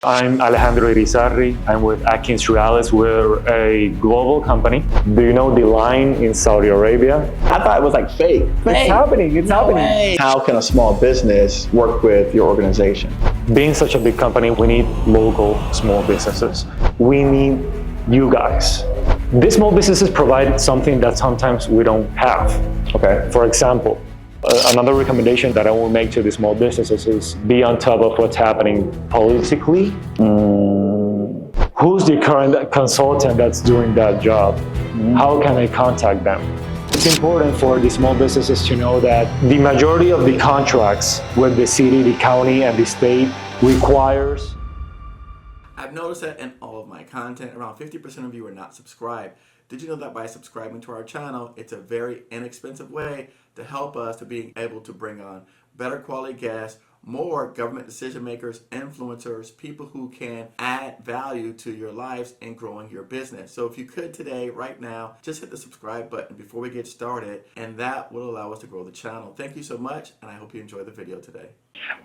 I'm Alejandro Irizarry. I'm with AtkinsRéalis. We're a global company. Do you know the line in Saudi Arabia? I thought it was like fake. It's happening. It's happening. Way. How can a small business work with your organization? Being such a big company, we need local small businesses. We need you guys. These small businesses provide something that sometimes we don't have. Okay. For example, another recommendation that I will make to the small businesses is be on top of what's happening politically. Who's the current consultant that's doing that job? How can I contact them? It's important for the small businesses to know that the majority of the contracts with the city, the county, and the state requires. I've noticed that in all of my content, around 50% of you are not subscribed. Did you know that by subscribing to our channel, it's a very inexpensive way to help us to being able to bring on better quality guests, more government decision makers, influencers, people who can add value to your lives and growing your business. So if you could today, right now, just hit the subscribe button before we get started, and that will allow us to grow the channel. Thank you so much, and I hope you enjoy the video today.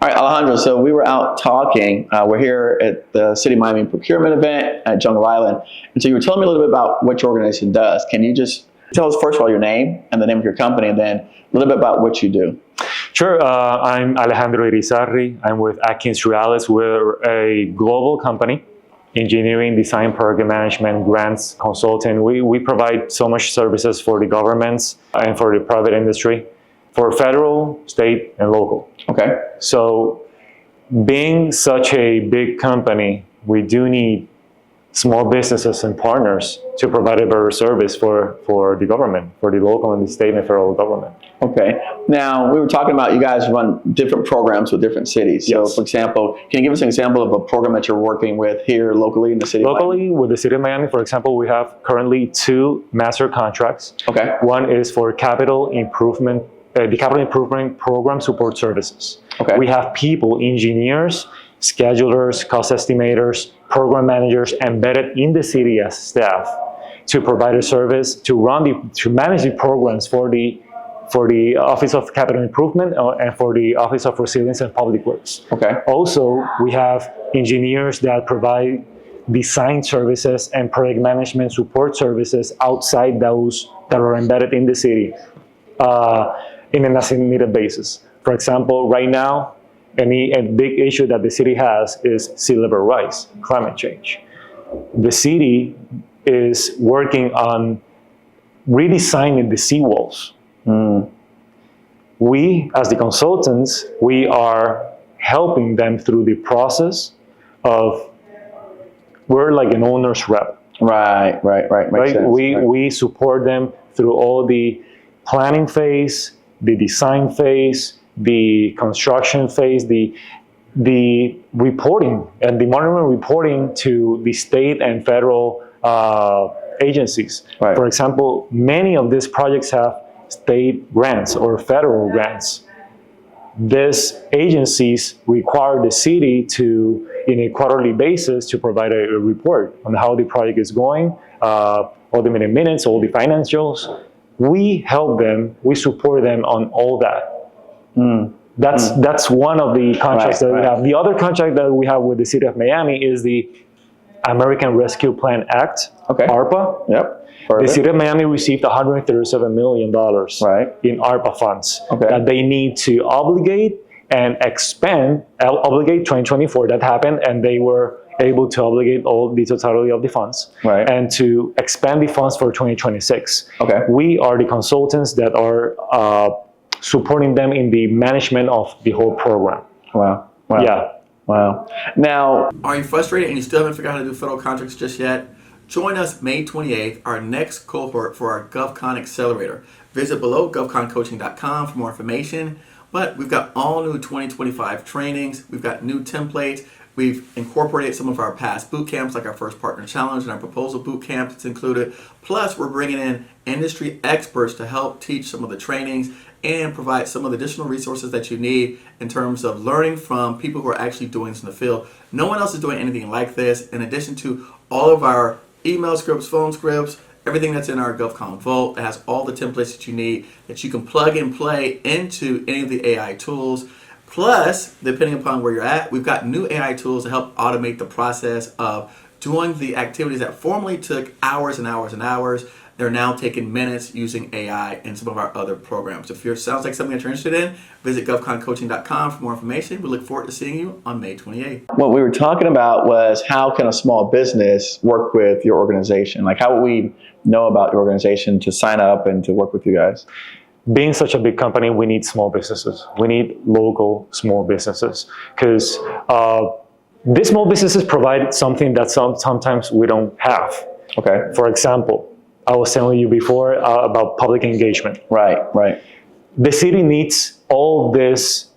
All right, Alejandro, so we were out talking. We're here at the City of Miami procurement event at Jungle Island. And so you were telling me a little bit about what your organization does. Can you just tell us first of all your name and the name of your company, and then a little bit about what you do? Sure. I'm Alejandro Irizarry. I'm with AtkinsRéalis. We're a global company, engineering, design, program management, grants, consulting. We provide so much services for the governments and for the private industry, for federal, state, and local. Okay. So being such a big company, we do need small businesses and partners to provide a better service for the government, for the local and the state and federal government. Okay. Now, we were talking about you guys run different programs with different cities. So, Yes. for example, can you give us an example of a program that you're working with here locally in the city of Miami? Locally, with the City of Miami, for example, we have currently 2 master contracts. Okay. One is for capital improvement, the capital improvement program support services. Okay. We have people, engineers, schedulers, cost estimators, program managers embedded in the city as staff to provide a service to manage the programs for the Office of Capital Improvement and for the Office of Resilience and Public Works. Okay. Also, we have engineers that provide design services and project management support services outside those that are embedded in the city in an as-needed basis. For example, right now, a big issue that the city has is sea level rise, climate change. The city is working on redesigning the seawalls. We, as the consultants, we are helping them through the process of, we're like an owner's rep. Right. Makes sense. We support them through all the planning phase, the design phase, the construction phase, the reporting and the monitoring reporting to the state and federal agencies. Right. For example, many of these projects have state grants or federal grants. These agencies require the city to, in a quarterly basis, to provide a report on how the project is going, all the minutes, all the financials. We help them, we support them on all that. That's one of the contracts that we have. The other contract that we have with the City of Miami is the American Rescue Plan Act, ARPA. Yep. The City of Miami received $137 million in ARPA funds that they need to obligate and expend, obligate 2024, that happened, and they were able to obligate the totality of the funds and to expand the funds for 2026. We are the consultants that are supporting them in the management of the whole program. Wow. Yeah. Wow. Now, Are you frustrated and you still haven't figured out how to do federal contracts just yet? Join us May 28th, our next cohort for our GovCon Accelerator. Visit below govconcoaching.com for more information. But we've got all new 2025 trainings. We've got new templates. We've incorporated some of our past boot camps, like our first partner challenge and our proposal boot camp that's included. Plus, we're bringing in industry experts to help teach some of the trainings and provide some of the additional resources that you need in terms of learning from people who are actually doing this in the field. No one else is doing anything like this, in addition to all of our email scripts, phone scripts, everything that's in our GovCon Vault. It has all the templates that you need that you can plug and play into any of the AI tools. Plus, depending upon where you're at, we've got new AI tools to help automate the process of doing the activities that formerly took hours and hours and hours. They're now taking minutes using AI and some of our other programs. If it sounds like something that you're interested in, visit govconcoaching.com for more information. We look forward to seeing you on May 28th. What we were talking about was how can a small business work with your organization? Like, how would we know about your organization to sign up and to work with you guys? Being such a big company, we need small businesses. We need local small businesses because these small businesses provide something that sometimes we don't have. Okay. For example, I was telling you before about public engagement. Right, right. The city needs all these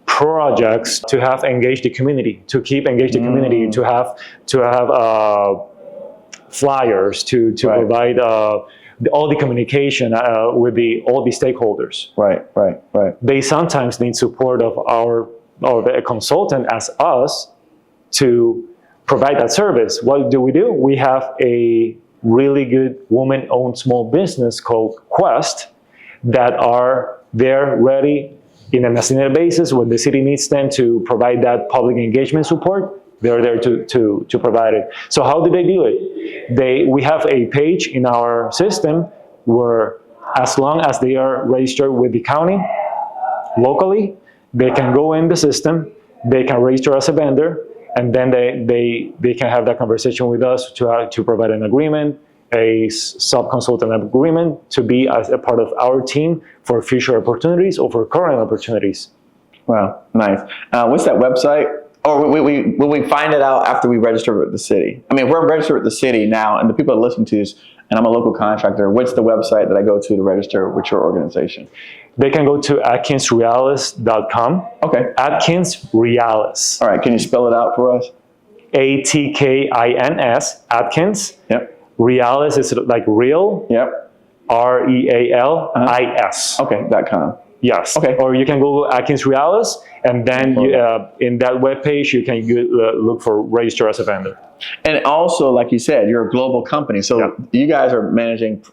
projects to have engaged the community, to keep engaged the community, to have flyers, to Right. provide all the communication with all the stakeholders. Right, right, right. They sometimes need support of a consultant as us to provide that service. What do? We have a really good woman-owned small business called Quest that are there ready in an estimated basis when the city needs them to provide that public engagement support. They're there to provide it. So how do they do it? We have a page in our system where as long as they are registered with the county locally, they can go in the system, they can register as a vendor, and then they can have that conversation with us to provide an agreement, a sub-consultant agreement to be as a part of our team for future opportunities or for current opportunities. Wow, nice. What's that website? Or will we find it out after we register with the city? I mean, if we're registered with the city now, and the people that listen to this, and I'm a local contractor, what's the website that I go to register with your organization? They can go to AtkinsRéalis.com. Okay. AtkinsRéalis. All right, can you spell it out for us? ATKINS, Atkins. Yep. Realis is like real. Yep. REALIS. Okay, .com. Yes. Okay. Or you can Google AtkinsRéalis, and then in that webpage you can look for register as a vendor. And also, like you said, you're a global company, so you guys are managing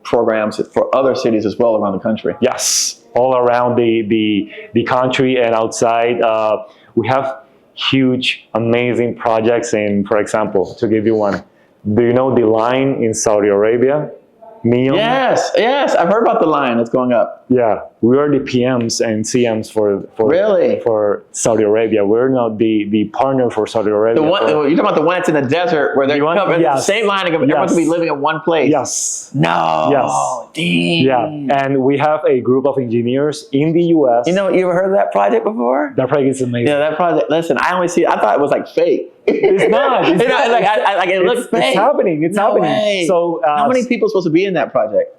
programs for other cities as well around the country. Yes, all around the country and outside. We have huge, amazing projects in, for example, to give you one. Do you know the line in Saudi Arabia? NEOM? Yes, I've heard about the line that's going up. Yeah, we are the PMs and CMs for Saudi Arabia. We're not the partner for Saudi Arabia. You're talking about the one that's in the desert where they're covering the same line. Everyone's to be living in one place. Yes. No. Yes. Dang. Yeah, and we have a group of engineers in the U.S. You ever heard of that project before? That project is amazing. Yeah, that project. Listen, I thought it was like fake. It's not. It's not. It looks fake. It's happening. It's happening. Way. So, how many people are supposed to be in that project?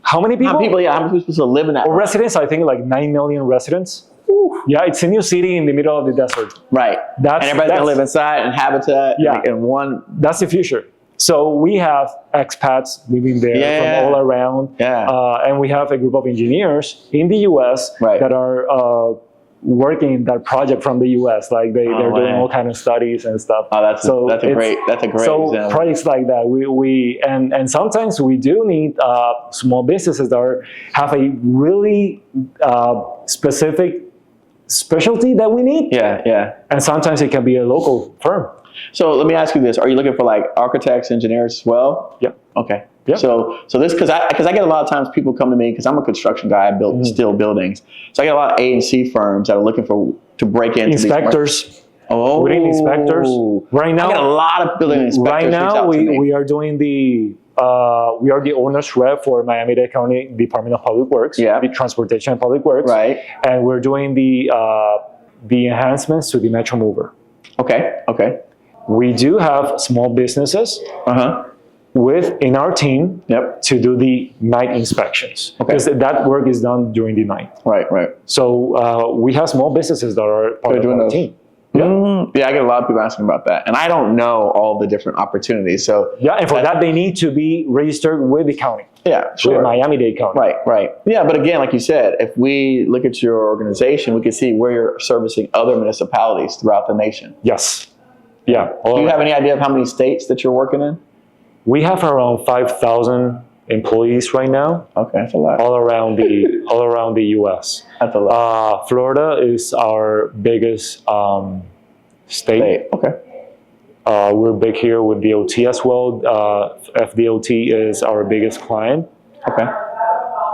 How many people? How many people are supposed to live in that? Residents, I think like 9 million residents. Ooh. Yeah, it's a new city in the middle of the desert. Right. And everybody's going to live inside and habitat in one. That's the future. So we have expats living there from all around. Yeah. And we have a group of engineers in the U.S. that are working that project from the U.S. Like they're doing all kinds of studies and stuff. Oh, that's a great example. Projects like that, we and sometimes we do need small businesses that have a really specific specialty that we need. Yeah. And sometimes it can be a local firm. So let me ask you this: are you looking for like architects, engineers as well? Yeah. Okay. Yeah. So this because I get a lot of times people come to me because I'm a construction guy. I build steel buildings, so I get a lot of A&C firms that are looking to break into inspectors. We need inspectors right now. I get a lot of building inspectors. Right now, we are doing we are the owner's rep for Miami-Dade County Department of Public Works, the Transportation and Public Works, right? And we're doing the enhancements to the Metro Mover. Okay. We do have small businesses in our team to do the night inspections because that work is done during the night. Right. So we have small businesses that are part of our team. Yeah, I get a lot of people asking about that, and I don't know all the different opportunities. So and for that they need to be registered with the county. Yeah, sure. With Miami-Dade County. Right. Yeah, but again, like you said, if we look at your organization, we can see where you're servicing other municipalities throughout the nation. Yes. Yeah. Do you have any idea of how many states that you're working in? We have around 5,000 employees right now, Okay, that's a lot. all around the U.S. That's a lot. Florida is our biggest state. Okay. We're big here with DOT as well. FDOT is our biggest client. Okay.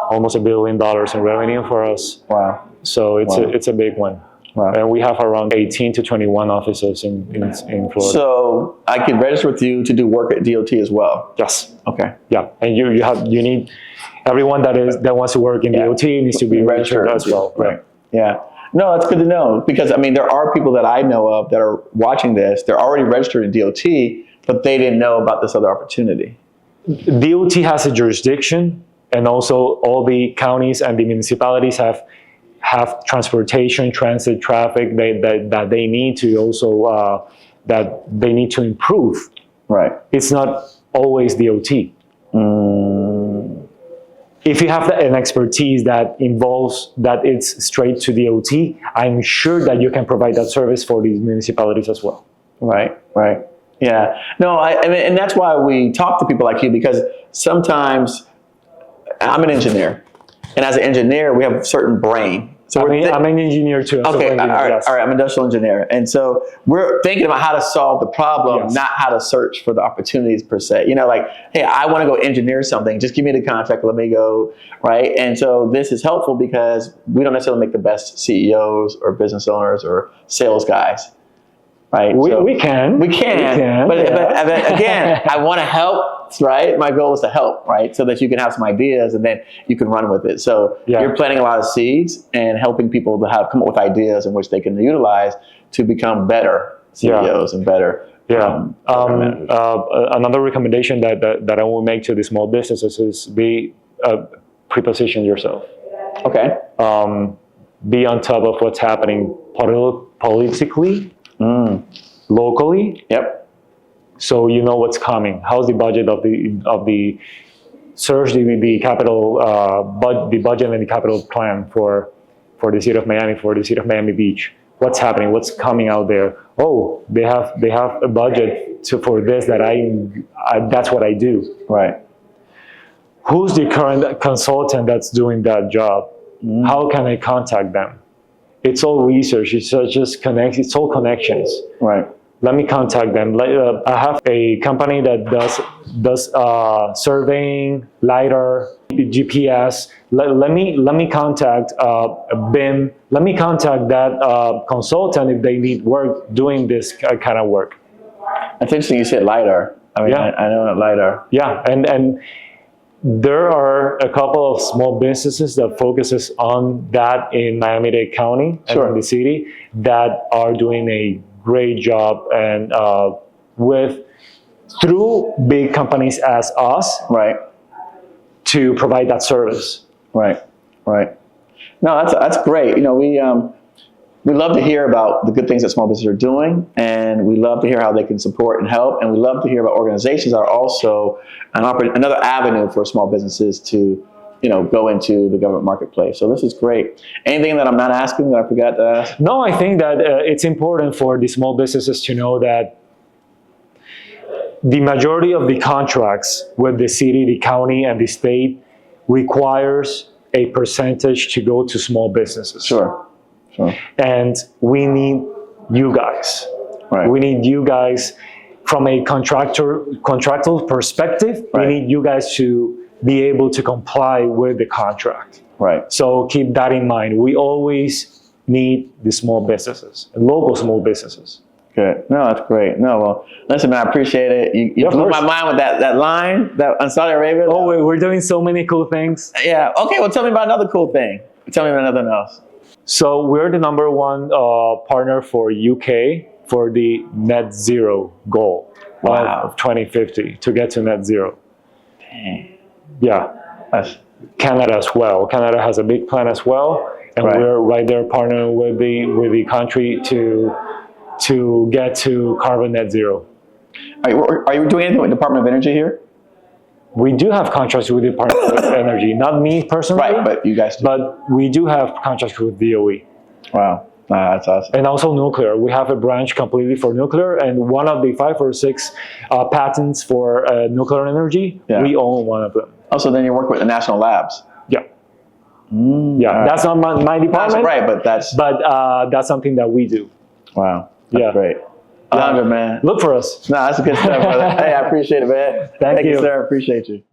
Almost $1 billion in revenue for us. Wow. So it's a big one. Wow. And we have around 18 to 21 offices in Florida. So I can register with you to do work at DOT as well. Yes. Okay. Yeah. And you need everyone that wants to work in DOT needs to be registered as well. Right. Yeah. No, that's good to know, because I mean, there are people that I know of that are watching this. They're already registered in DOT, but they didn't know about this other opportunity. DOT has a jurisdiction, and also all the counties and the municipalities have transportation, transit, traffic that they need to also that they need to improve. Right. It's not always DOT. If you have an expertise that involves that it's straight to DOT, I'm sure that you can provide that service for these municipalities as well. Right. Right. Yeah. No, I mean, and that's why we talk to people like you, because sometimes I'm an engineer, and as an engineer, we have a certain brain. So I'm an engineer too. Okay, all right, yes. All right, I'm an industrial engineer. And so we're thinking about how to solve the problem, Yes. not how to search for the opportunities per se. You know, like, hey, I want to go engineer something. Just give me the contract, let me go, right? And so this is helpful because we don't necessarily make the best CEOs or business owners or sales guys, right? We can. But again, I want to help, right? My goal is to help, right? So that you can have some ideas and then you can run with it. So you're planting a lot of seeds and helping people to come up with ideas in which they can utilize to become better CEOs and better. Another recommendation that I will make to the small businesses is pre-position yourself. Okay. Be on top of what's happening politically, locally. Yep. So you know what's coming. How's the budget of the search the capital the budget and the capital plan for the city of Miami, for the city of Miami Beach? What's happening? What's coming out there? Oh, they have a budget for this that that's what I do. Right. Who's the current consultant that's doing that job? How can I contact them? It's all research. It's just it's all connections. Right. Let me contact them. I have a company that does surveying, LiDAR, GPS. Let me contact BIM. Let me contact that consultant if they need work doing this kind of work. That's interesting you said LiDAR. I mean, I know that LiDAR. Yeah, and there are a couple of small businesses that focuses on that in Miami-Dade County and in the city that are doing a great job, and through big companies as us, right, to provide that service. Right. No, that's great. You know, we love to hear about the good things that small businesses are doing, and we love to hear how they can support and help, and we love to hear about organizations that are also another avenue for small businesses to, you know, go into the government marketplace. So this is great. Anything that I'm not asking that I forgot to ask? No, I think that it's important for the small businesses to know that the majority of the contracts with the city, the county, and the state requires a percentage to go to small businesses. Sure. And we need you guys. Right. We need you guys from a contractual perspective. Right. We need you guys to be able to comply with the contract. Right. So keep that in mind. We always need the small businesses, local small businesses. Good. No, that's great. No, well, listen, man, I appreciate it. You blew my mind with that line that on Saudi Arabia. Oh, we're doing so many cool things. Yeah. Okay. Well, tell me about another cool thing. Tell me about nothing else. So we're the #1 partner for UK for the net zero goal of 2050 to get to net zero. Dang. Yeah. Canada as well. Canada has a big plan as well, and we're right there partnering with the country to get to carbon net zero. Are you doing anything with the Department of Energy here? We do have contracts with the Department of Energy. Not me personally. Right, but you guys do. But we do have contracts with DOE. Wow. That's awesome. And also nuclear. We have a branch completely for nuclear, and one of the 5 or 6 patents for nuclear energy, we own one of them. Oh, so then you work with the national labs. Yeah. Yeah, that's not my department. That's right, but that's something that we do. Wow. That's great. Alejandro, man. Look for us. No, that's good stuff, brother. Hey, I appreciate it, man. Thank you. Sir. Appreciate you.